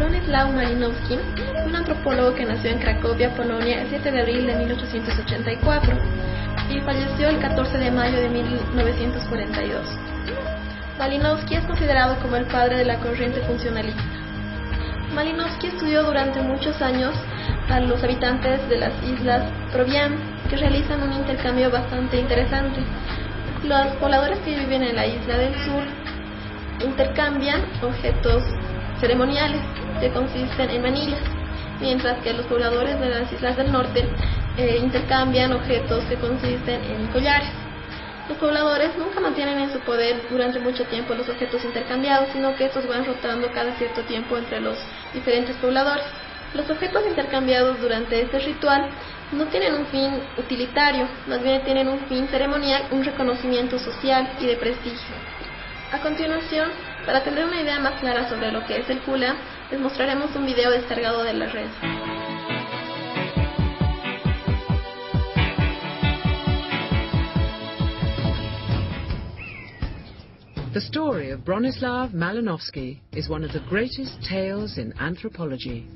Bronislaw Malinowski fue un antropólogo que nació en Cracovia, Polonia, el 7 de abril de 1884 y falleció el 14 de mayo de 1942. Malinowski es considerado como el padre de la corriente funcionalista. Malinowski estudió durante muchos años a los habitantes de las islas Provián, que realizan un intercambio bastante interesante. Los pobladores que viven en la isla del sur intercambian objetos ceremoniales que consisten en manillas, mientras que los pobladores de las islas del norte intercambian objetos que consisten en collares. Los pobladores nunca mantienen en su poder durante mucho tiempo los objetos intercambiados, sino que estos van rotando cada cierto tiempo entre los diferentes pobladores. Los objetos intercambiados durante este ritual no tienen un fin utilitario, más bien tienen un fin ceremonial, un reconocimiento social y de prestigio. A continuación, para tener una idea más clara sobre lo que es el hula, les mostraremos un video descargado de la red. The story of Bronislaw Malinowski is one of the greatest tales in anthropology.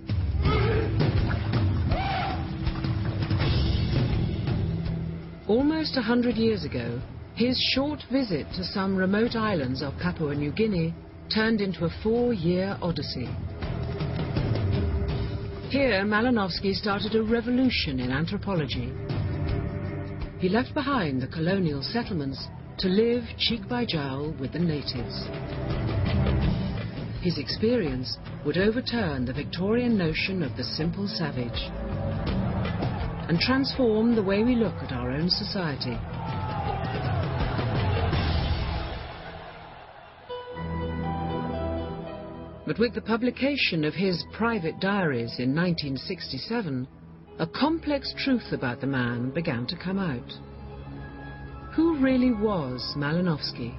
Almost 100 years ago, his short visit to some remote islands of Papua New Guinea turned into a 4-year odyssey. Here, Malinowski started a revolution in anthropology. He left behind the colonial settlements to live cheek by jowl with the natives. His experience would overturn the Victorian notion of the simple savage and transform the way we look at our own society. But with the publication of his private diaries in 1967, a complex truth about the man began to come out. Who really was Malinowski,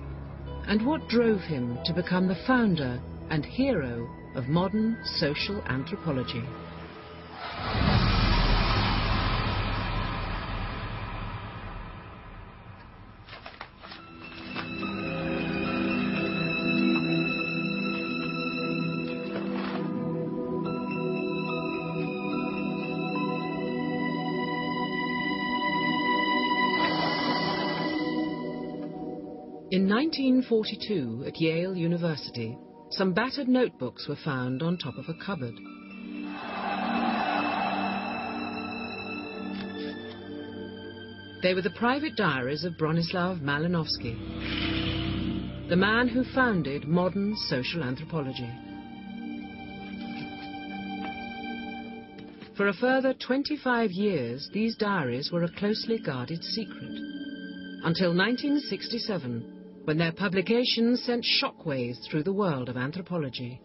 and what drove him to become the founder and hero of modern social anthropology? In 1942, at Yale University, some battered notebooks were found on top of a cupboard. They were the private diaries of Bronislaw Malinowski, the man who founded modern social anthropology. For a further 25 years, these diaries were a closely guarded secret, until 1967, when their publication sent shockwaves through the world of anthropology.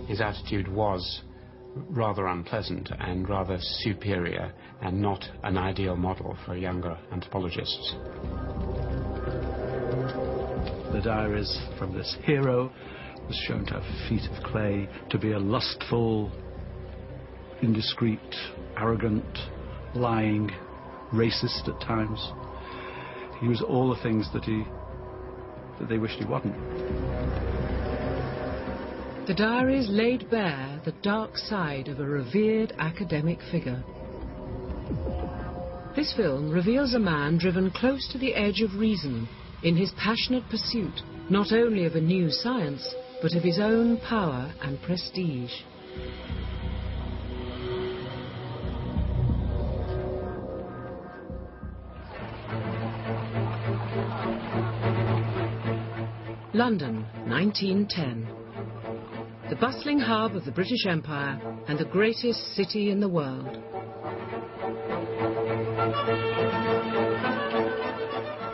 His attitude was rather unpleasant and rather superior, and not an ideal model for younger anthropologists. The diaries from this hero was shown to have feet of clay, to be a lustful, indiscreet, arrogant, lying, racist at times. He was all the things that they wished he wasn't. The diaries laid bare the dark side of a revered academic figure. This film reveals a man driven close to the edge of reason in his passionate pursuit not only of a new science, but of his own power and prestige. London, 1910. The bustling hub of the British Empire and the greatest city in the world.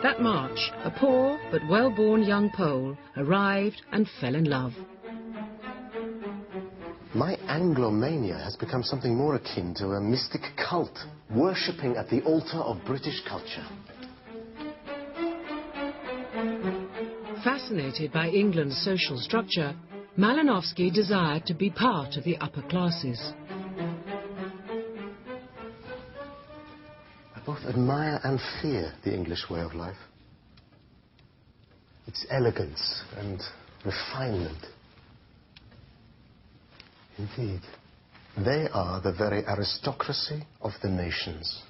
That March, a poor but well-born young Pole arrived and fell in love. My Anglomania has become something more akin to a mystic cult, worshipping at the altar of British culture. Fascinated by England's social structure, Malinowski desired to be part of the upper classes. I both admire and fear the English way of life. its elegance and refinement. Indeed, they are the very aristocracy of the nations.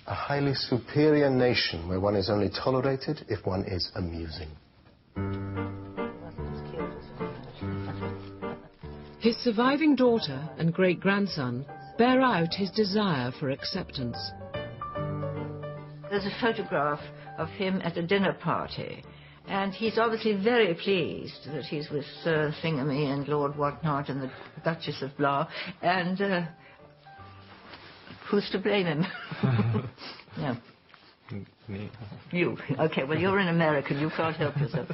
A highly superior nation where one is only tolerated if one is amusing. His surviving daughter and great-grandson bear out his desire for acceptance. There's a photograph of him at a dinner party, and he's obviously very pleased that he's with Sir Thingamy and Lord Whatnot and the Duchess of Blah, and who's to blame him? Yeah. Me. You. Okay, well, you're an American. You can't help yourself.